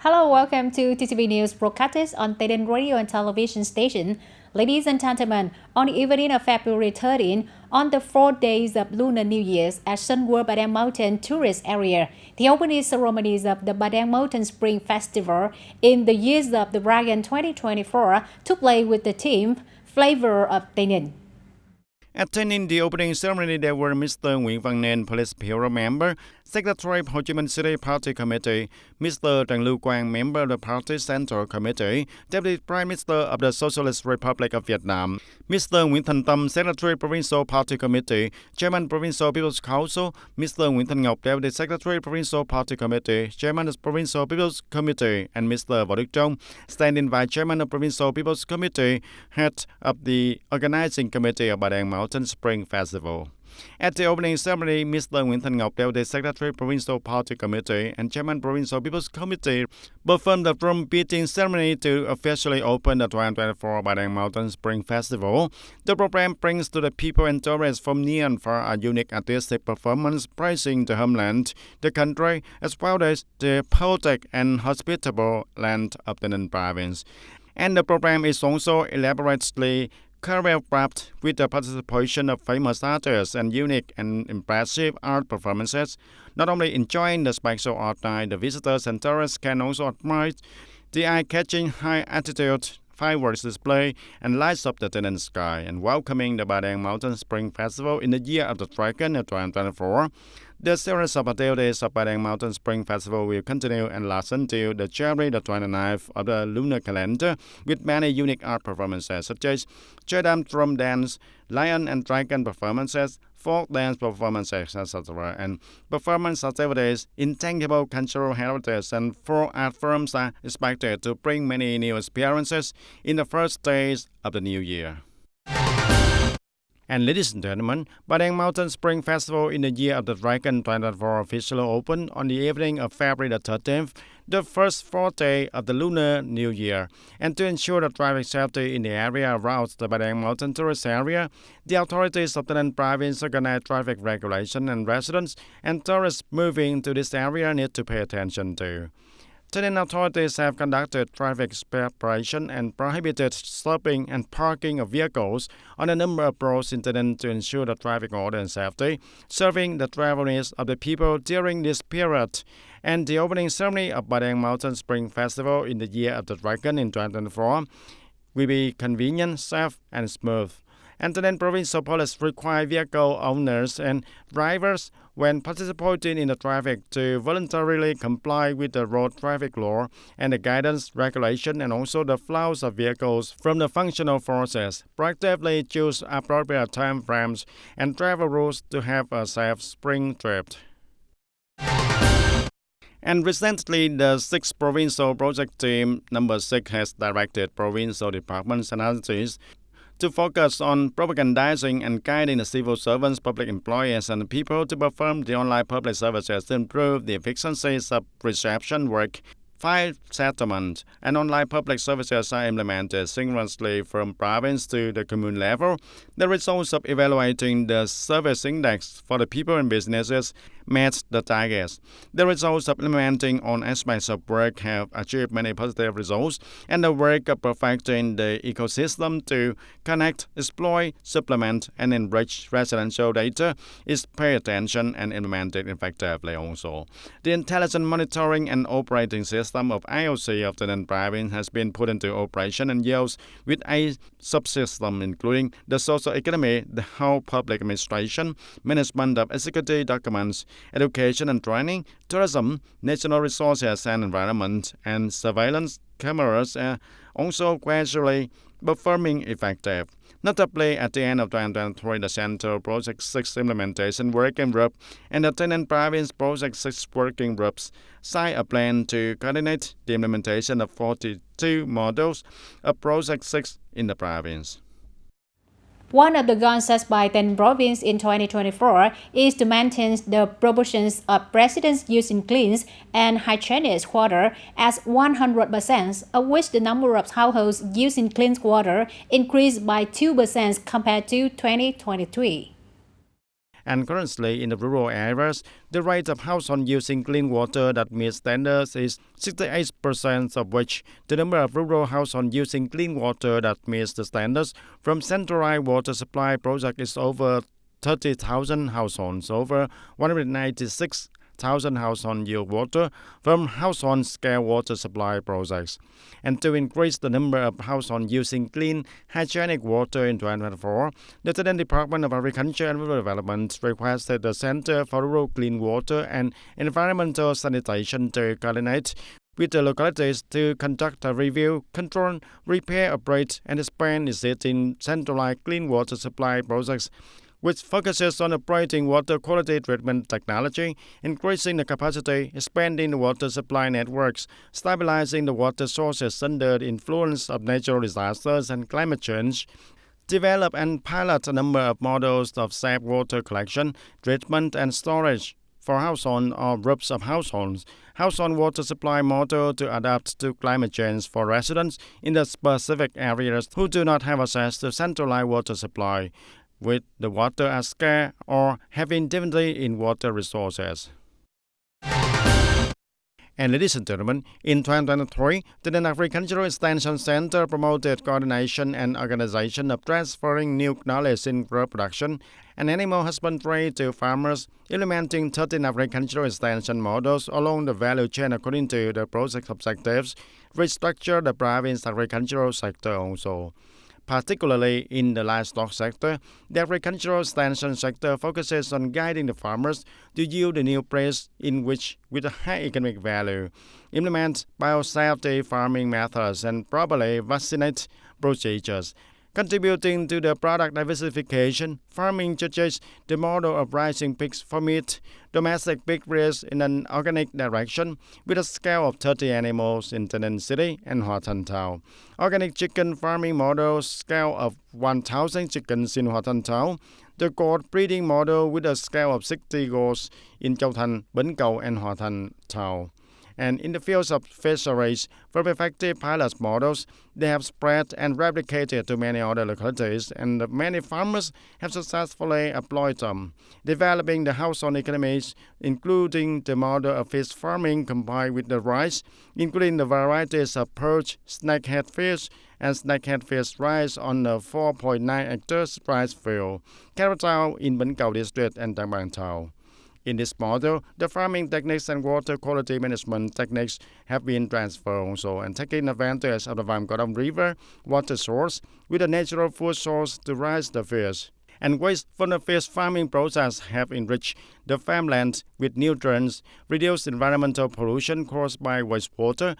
Hello, welcome to TTV News broadcast on TayNinhTV radio and television station. Ladies and gentlemen, on the evening of February 13, on the 4 days of Lunar New Year's at Sunwoo Padang Mountain tourist area, the opening ceremonies of the Padang Mountain Spring Festival in the Years of the Dragon 2024 took place with the theme Flavor of TayNinh. Attending the opening ceremony, there were Mr. Nguyễn Văn Nên, Police Bureau member, Secretary of Ho Chi Minh City Party Committee, Mr. Trần Lưu Quang, member of the Party Central Committee, Deputy Prime Minister of the Socialist Republic of Vietnam, Mr. Nguyễn Thành Tâm, Secretary Provincial Party Committee, Chairman Provincial People's Council, Mr. Nguyễn Thành Ngọc, Deputy Secretary Provincial Party Committee, Chairman of Provincial People's Committee, and Mr. Võ Đức Trong, Standing Vice Chairman of Provincial People's Committee, head of the Organizing Committee of Padang Mountain Spring Festival. At the opening ceremony, Mr. Nguyễn Thành Ngọc, Deputy Secretary Provincial Party Committee and Chairman Provincial People's Committee, performed the drum beating ceremony to officially open the 2024 Padang Mountain Spring Festival. The program brings to the people and tourists from near and far a unique artistic performance praising the homeland, the country, as well as the poetic and hospitable land of the TayNinh province. And the program is also elaborately choreographed with the participation of famous artists and unique and impressive art performances. Not only enjoying the special art night, the visitors and tourists can also admire the eye-catching high-altitude fireworks display and lights up the TayNinh sky, and welcoming the Padang Mountain Spring Festival in the Year of the Dragon in 2024. The series of days of Padang Mountain Spring Festival will continue and last until the January the 29th of the lunar calendar, with many unique art performances such as Chedam drum dance, lion and dragon performances, folk dance performances, etc. And performance activities, intangible cultural heritage, and four art forms are expected to bring many new experiences in the first days of the new year. And ladies and gentlemen, Padang Mountain Spring Festival in the Year of the Dragon 2024 officially opened on the evening of February the 13th, the first 4th day of the Lunar New Year. And to ensure the traffic safety in the area around the Padang Mountain tourist area, the authorities of the TayNinh province organize traffic regulation, and residents and tourists moving to this area need to pay attention to. TayNinh authorities have conducted traffic preparation and prohibited stopping and parking of vehicles on a number of roads in TayNinh to ensure the traffic order and safety, serving the travel needs of the people during this period. And the opening ceremony of Padang Mountain Spring Festival in the Year of the Dragon in 2024 will be convenient, safe, and smooth. And TayNinh Provincial Police require vehicle owners and drivers when participating in the traffic to voluntarily comply with the road traffic law and the guidance, regulation, and also the flows of vehicles from the functional forces, proactively choose appropriate time frames and travel routes to have a safe spring trip. And recently, the 6th Provincial Project Team number 6 has directed provincial departments and agencies to focus on propagandizing and guiding the civil servants, public employees, and the people to perform the online public services to improve the efficiencies of reception work. 5 settlements and online public services are implemented synchronously from province to the commune level. The results of evaluating the service index for the people and businesses met the targets. The results of implementing all aspects of work have achieved many positive results, and the work of perfecting the ecosystem to connect, exploit, supplement, and enrich residential data is paid attention and implemented effectively also. The intelligent monitoring and operating system of IOC of the TayNinh province has been put into operation and yields with a subsystem including the social economy, the whole public administration, management of executive documents, education and training, tourism, natural resources and environment, and surveillance cameras are also gradually performing effective. Notably, at the end of 2023, the Central Project 6 Implementation Working Group and the TayNinh Province Project 6 Working Groups signed a plan to coordinate the implementation of 42 models of Project 6 in the province. One of the goals set by TayNinh province in 2024 is to maintain the proportions of residents using clean and hygienic water as 100%, of which the number of households using clean water increased by 2% compared to 2023. And currently, in the rural areas, the rate of households using clean water that meets standards is 68%, of which the number of rural households using clean water that meets the standards from centralized water supply project is over 30,000 households, over 196,000 households use water from household scale water supply projects. And to increase the number of households using clean, hygienic water in 2024, the Thailand Department of Agriculture and Rural Development requested the Center for Rural Clean Water and Environmental Sanitation to coordinate with the localities to conduct a review, control, repair, operate, and expand existing centralized clean water supply projects, which focuses on operating water quality treatment technology, increasing the capacity, expanding the water supply networks, stabilizing the water sources under the influence of natural disasters and climate change, develop and pilot a number of models of safe water collection, treatment, and storage for households or groups of households, household water supply model to adapt to climate change for residents in the specific areas who do not have access to centralized water supply, with the water as scarce or having difficulty in water resources. And ladies and gentlemen, in 2023, the Agricultural Extension Center promoted coordination and organization of transferring new knowledge in crop production and animal husbandry to farmers, implementing 13 agricultural extension models along the value chain according to the project objectives, restructure the province agricultural sector also. Particularly in the livestock sector, the agricultural extension sector focuses on guiding the farmers to yield the new praise in which with a high economic value, implement biosafety farming methods and properly vaccinate procedures. Contributing to the product diversification, farming judges the model of raising pigs for meat, domestic pig rears in an organic direction with a scale of 30 animals in Tainan City and Hoa Thanh Thao. Organic chicken farming model scale of 1,000 chickens in Hoa Thanh Thao. The goat breeding model with a scale of 60 goats in Châu Thành, Bến Cầu and Hoa Thanh Thao. And in the fields of fisheries, for effective pilot models, they have spread and replicated to many other localities, and many farmers have successfully employed them, developing the household economies, including the model of fish farming combined with the rice, including the varieties of perch, snakehead fish, and snakehead fish rice on the 4.9 hectares rice field, carried out in Bến Cầu district and Tăng Bàng Thao. In this model, the farming techniques and water quality management techniques have been transferred also and taking advantage of the Vam Codong River water source with a natural food source to raise the fish. And waste from the fish farming process have enriched the farmland with nutrients, reduced environmental pollution caused by wastewater,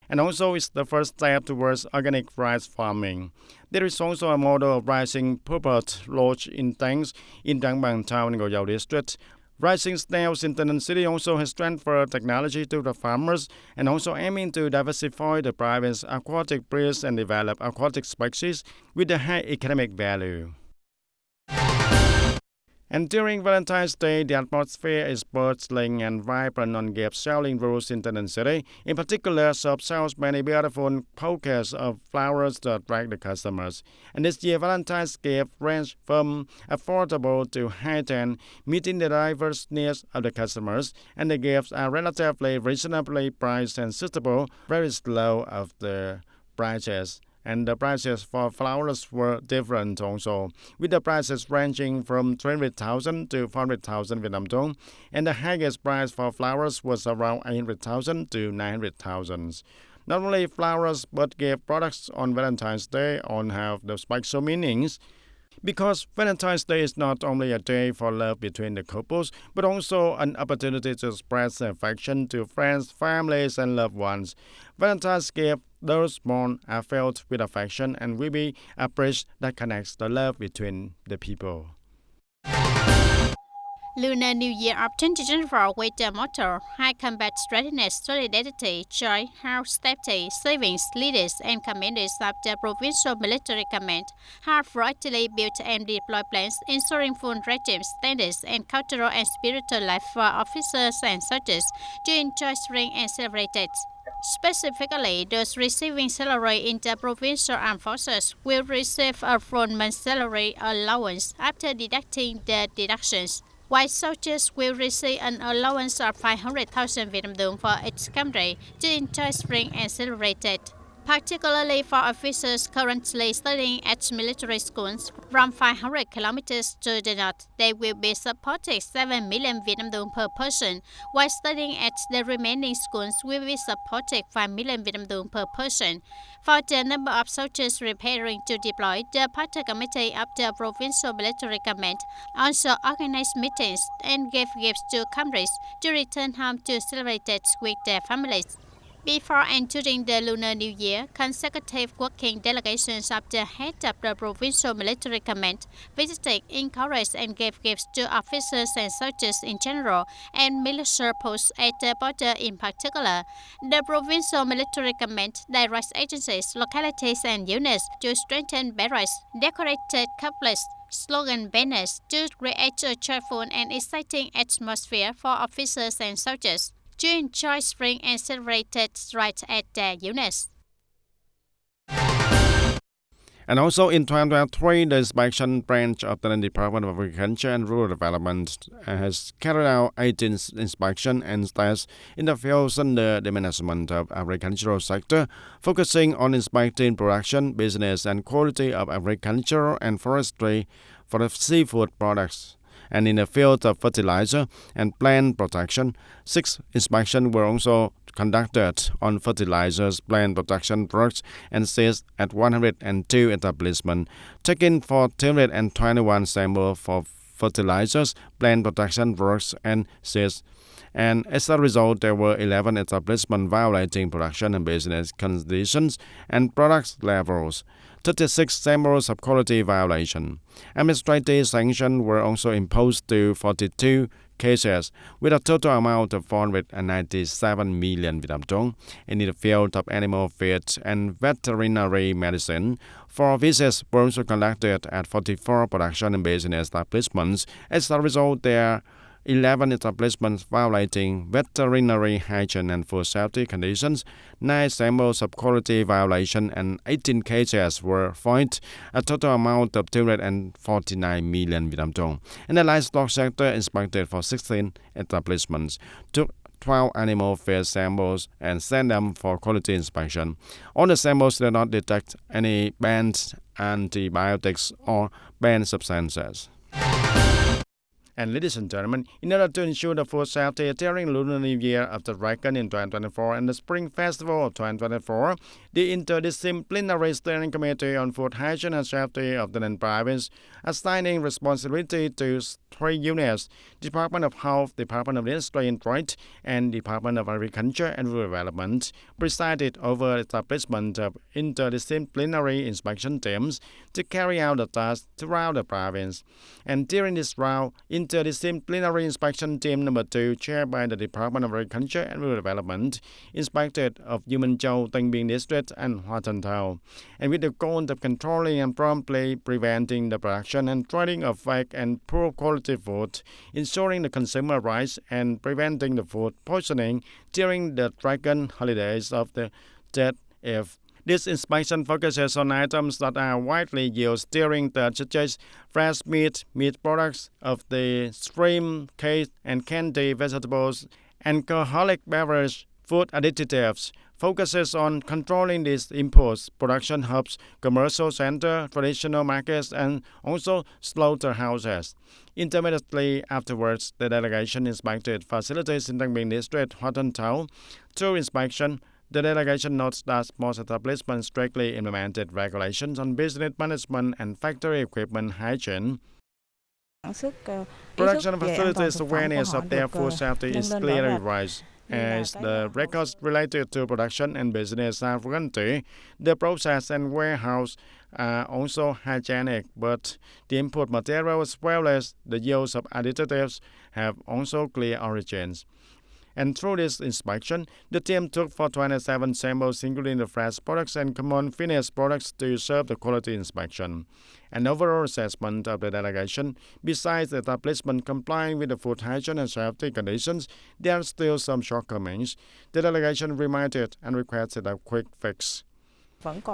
and also it's the first step towards organic rice farming. There is also a model of raising purport lodge in tanks in Tăng Bàng Thao and Ngo Dao district. Rising snails in Tainan City also has transferred technology to the farmers and also aiming to diversify the province's aquatic breeds and develop aquatic species with a high economic value. And during Valentine's Day, the atmosphere is bustling and vibrant on gift selling routes in Tainan City. In particular, shop sells many beautiful bouquets of flowers to attract the customers. And this year, Valentine's gift range from affordable to high-end, meeting the diverse needs of the customers. And the gifts are relatively reasonably priced and suitable, very low of the prices. And the prices for flowers were different also, with the prices ranging from 300,000 to 400,000 Vietnam dong, and the highest price for flowers was around 800,000 to 900,000. Not only flowers, but gift products on Valentine's Day all have the special meanings, because Valentine's Day is not only a day for love between the couples, but also an opportunity to express affection to friends, families, and loved ones. Valentine's gifts, those born, are filled with affection and will be a bridge that connects the love between the people. Lunar New Year of 2024 with the motto High Combat Readiness, Solidarity, Joy, Health, Safety, Savings, Leaders and Commanders of the Provincial Military Command have rightly built and deployed plans ensuring full regime standards and cultural and spiritual life for officers and soldiers to enjoy spring and celebrate it. Specifically, those receiving salary in the Provincial Armed Forces will receive a full month's salary allowance after deducting the deductions. while soldiers will receive an allowance of 500,000 Vietnam dong for each country to enjoy spring and celebrate it. Particularly for officers currently studying at military schools from 500 kilometers to the north, they will be supported 7 million Vietnam dong per person, while studying at the remaining schools will be supported 5 million Vietnam dong per person. For the number of soldiers preparing to deploy, the Party Committee of the Provincial Military Command also organized meetings and gave gifts to countries to return home to celebrate it with their families. Before and during the Lunar New Year, consecutive working delegations of the head of the Provincial Military Command visited, encouraged and gave gifts to officers and soldiers in general and military posts at the border in particular. The Provincial Military Command directs agencies, localities and units to strengthen barracks, decorated couplets, slogan banners to create a cheerful and exciting atmosphere for officers and soldiers to enjoy spring and celebrate it right at their units. And also in 2023, the inspection branch of the Department of Agriculture and Rural Development has carried out 18 inspection and tests in the fields under the management of agricultural sector, focusing on inspecting production, business and quality of agriculture and forestry for the seafood products. And in the field of fertilizer and plant protection, 6 inspections were also conducted on fertilizers, plant protection products and seeds at 102 establishments, taking 421 samples for fertilizers, plant protection products and seeds. And as a result, there were 11 establishments violating production and business conditions and product levels, 36 samples of quality violation. Administrative sanctions were also imposed to 42 cases with a total amount of 497 million Vietnam dong. And in the field of animal feed and veterinary medicine, 4 visits were also conducted at 44 production and business establishments. As a result, there are 11 establishments violating veterinary hygiene and food safety conditions, 9 samples of quality violation and 18 cases were fined, a total amount of 249 million Vietnam dong. And the livestock sector inspected for 16 establishments, took 12 animal feed samples and sent them for quality inspection. All the samples did not detect any banned antibiotics or banned substances. And ladies and gentlemen, in order to ensure the food safety during Lunar New Year of the Dragon in 2024 and the Spring Festival of 2024, the Interdisciplinary Steering Committee on Food Hygiene and Safety of the Ninh Province, assigning responsibility to 3 units: Department of Health, Department of Industry and Trade, and Department of Agriculture and Rural Development, presided over establishment of interdisciplinary inspection teams to carry out the task throughout the province. And during this round, Interdisciplinary Inspection Team number 2, chaired by the Department of Agriculture and Rural Development, inspected of Yumen Châu, Tân Biên District and Hoa Tân Thao, and with the goal of controlling and promptly preventing the production and trading of fake and poor quality food, ensuring the consumer rights and preventing the food poisoning during the Dragon holidays of the Tet Eve. This inspection focuses on items that are widely used during the churches: fresh meat, meat products of the shrimp, cake and candy, vegetables, alcoholic beverage, food additives. Focuses on controlling these imports, production hubs, commercial centers, traditional markets, and also slaughterhouses. Intermittently afterwards, the delegation inspected facilities in Tân Biên District, Hoa Tân Thao. Through inspection, the delegation notes that most establishments strictly implemented regulations on business management and factory equipment hygiene. Production facilities' awareness of their food safety is clearly raised. As the records related to production and business are frequently, the process and warehouse are also hygienic, but the input material as well as the use of additives have also clear origins. And through this inspection, the team took 427 samples, including the fresh products and common finished products, to serve the quality inspection. An overall assessment of the delegation, besides the establishment complying with the food hygiene and safety conditions, there are still some shortcomings. The delegation reminded and requested a quick fix.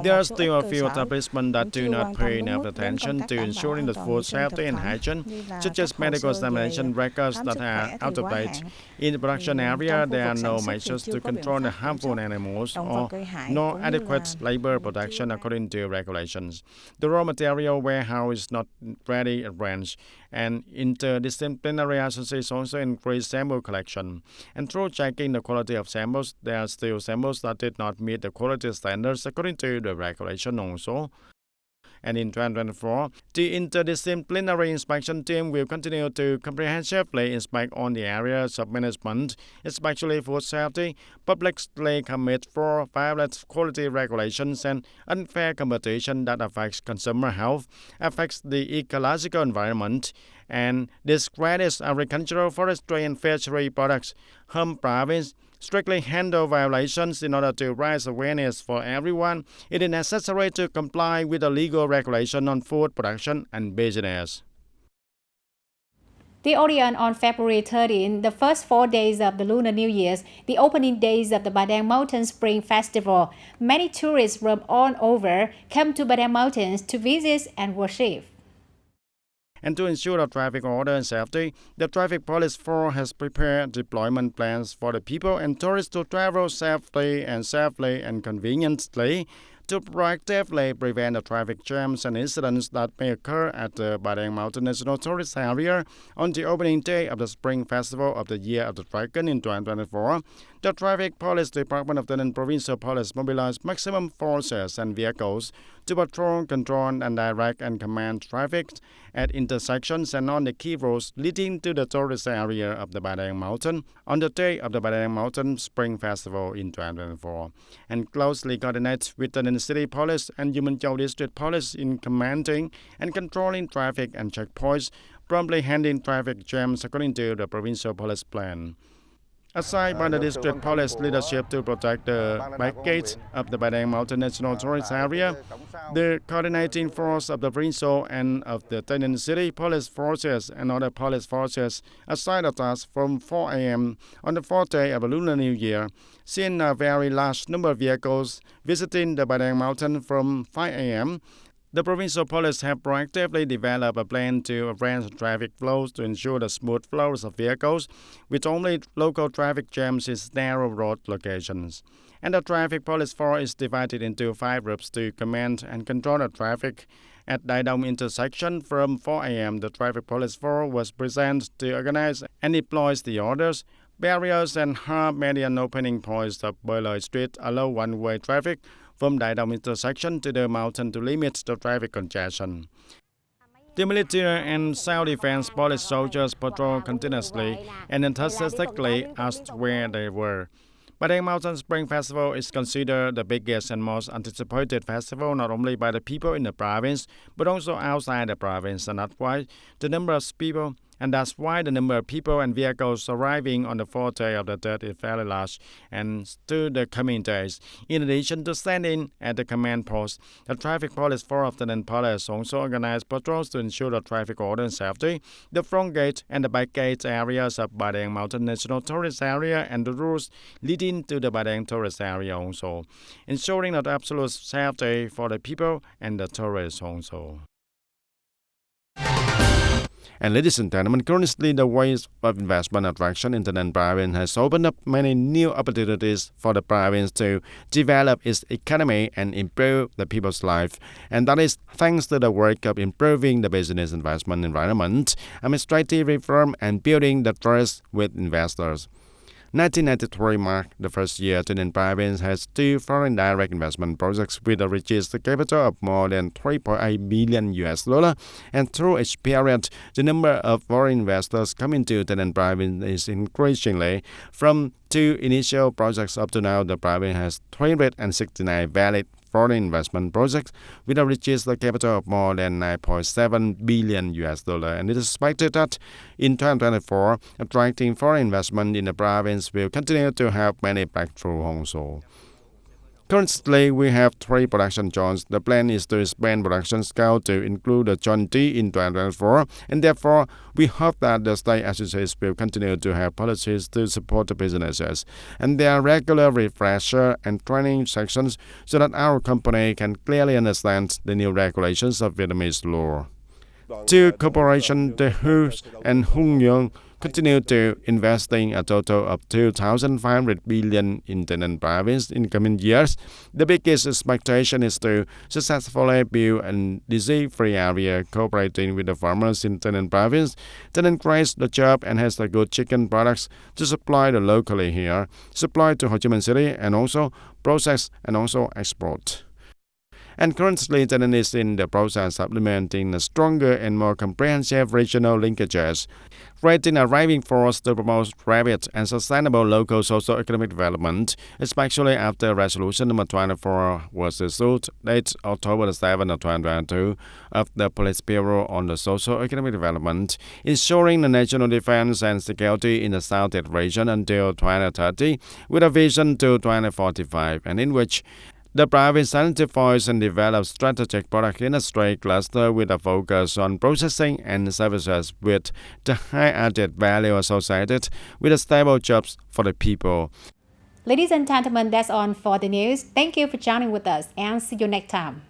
There are still a few establishments that do not pay enough attention to ensuring the food safety and hygiene, such as medical examination records that are out of date. In the production area, there are no measures to control the harmful animals or no adequate labor protection according to regulations. The raw material warehouse is not ready arranged, and interdisciplinary agencies also increase sample collection. And through checking the quality of samples, there are still samples that did not meet the quality standards according to the regulation also. And in 2024, the interdisciplinary inspection team will continue to comprehensively inspect all the areas of management, especially food safety, publicly commit for violate quality regulations and unfair competition that affects consumer health, affects the ecological environment, and discredits agricultural, forestry, and fishery products. Home province strictly handle violations in order to raise awareness for everyone. It is necessary to comply with the legal regulation on food production and business. The Orient on February 13, the first 4 days of the Lunar New Year, the opening days of the Padang Mountain Spring Festival. Many tourists from all over come to Padang Mountains to visit and worship. And to ensure the traffic order and safety, the Traffic Police Force has prepared deployment plans for the people and tourists to travel safely and conveniently to proactively prevent the traffic jams and incidents that may occur at the Padang Mountain National Tourist Area on the opening day of the Spring Festival of the Year of the Dragon in 2024. The Traffic Police Department of the Provincial Police mobilized maximum forces and vehicles to patrol, control, and direct and command traffic at intersections and on the key roads leading to the tourist area of the Padang Mountain on the day of the Padang Mountain Spring Festival in 2024, and closely coordinate with the City Police and Human District Police in commanding and controlling traffic and checkpoints, promptly handling traffic jams according to the provincial police plan. Assigned by the district police leadership to protect the back gates of the Padang Mountain National Tourist Area, the coordinating force of the provincial and of the TayNinhTV City Police Forces and other police forces assigned a task from 4 a.m. on the 4th day of the Lunar New Year, seeing a very large number of vehicles visiting the Padang Mountain from 5 a.m. The provincial police have proactively developed a plan to arrange traffic flows to ensure the smooth flows of vehicles, with only local traffic jams in narrow road locations. And the traffic police force is divided into 5 groups to command and control the traffic. At Dai Dong intersection from 4 a.m., the traffic police force was present to organize and deploy the orders. Barriers and hard median opening points of Boiler Street allow one-way traffic from Dai Dong intersection to the mountain to limit the traffic congestion. The military and self-defense police soldiers patrol continuously and enthusiastically asked where they were. Padang Mountain Spring Festival is considered the biggest and most anticipated festival not only by the people in the province but also outside the province, and that's why the number of people and vehicles arriving on the 4th day of the date is very large and to the coming days. In addition to standing at the command post, the traffic police force of the police also organized patrols to ensure the traffic order and safety, the front gate and the back gate areas of Padang Mountain National Tourist Area and the routes leading to the Padang Tourist Area also, ensuring the absolute safety for the people and the tourists also. And ladies and gentlemen, currently the ways of investment attraction in the province has opened up many new opportunities for the province to develop its economy and improve the people's life. And that is thanks to the work of improving the business investment environment, administrative reform, and building the trust with investors. 1993 marked the first year TayNinhTV province has 2 foreign direct investment projects with a registered capital of more than $3.8 billion, and through each period, the number of foreign investors coming to TayNinhTV province is increasingly. From 2 initial projects up to now, the province has 369 valid foreign investment projects with a registered capital of more than $9.7 billion, and it is expected that in 2024, attracting foreign investment in the province will continue to have many breakthroughs also. Currently, we have 3 production zones. The plan is to expand production scale to include the Zone D in 2024, and therefore, we hope that the state associations will continue to have policies to support the businesses, and there are regular refresher and training sections so that our company can clearly understand the new regulations of Vietnamese law. Two corporations, the Hughes and Hung Yong, continue to investing a total of 2,500 billion in Tay Ninh province in coming years. The biggest expectation is to successfully build a disease-free area cooperating with the farmers in Tay Ninh province. Tay Ninh creates the job and has the good chicken products to supply the locally here, supply to Ho Chi Minh City, and also process and also export. And currently, Tay Ninh is in the process of implementing a stronger and more comprehensive regional linkages, creating a driving force to promote rapid and sustainable local socio-economic development, especially after Resolution number 24 was issued late October 7, 2022 of the Police Bureau on the socio-economic development, ensuring the national defense and security in the Southeast region until 2030, with a vision to 2045, and in which the province identifies and develops strategic product industry cluster with a focus on processing and services with the high added value associated with the stable jobs for the people. Ladies and gentlemen, that's all for the news. Thank you for joining with us and see you next time.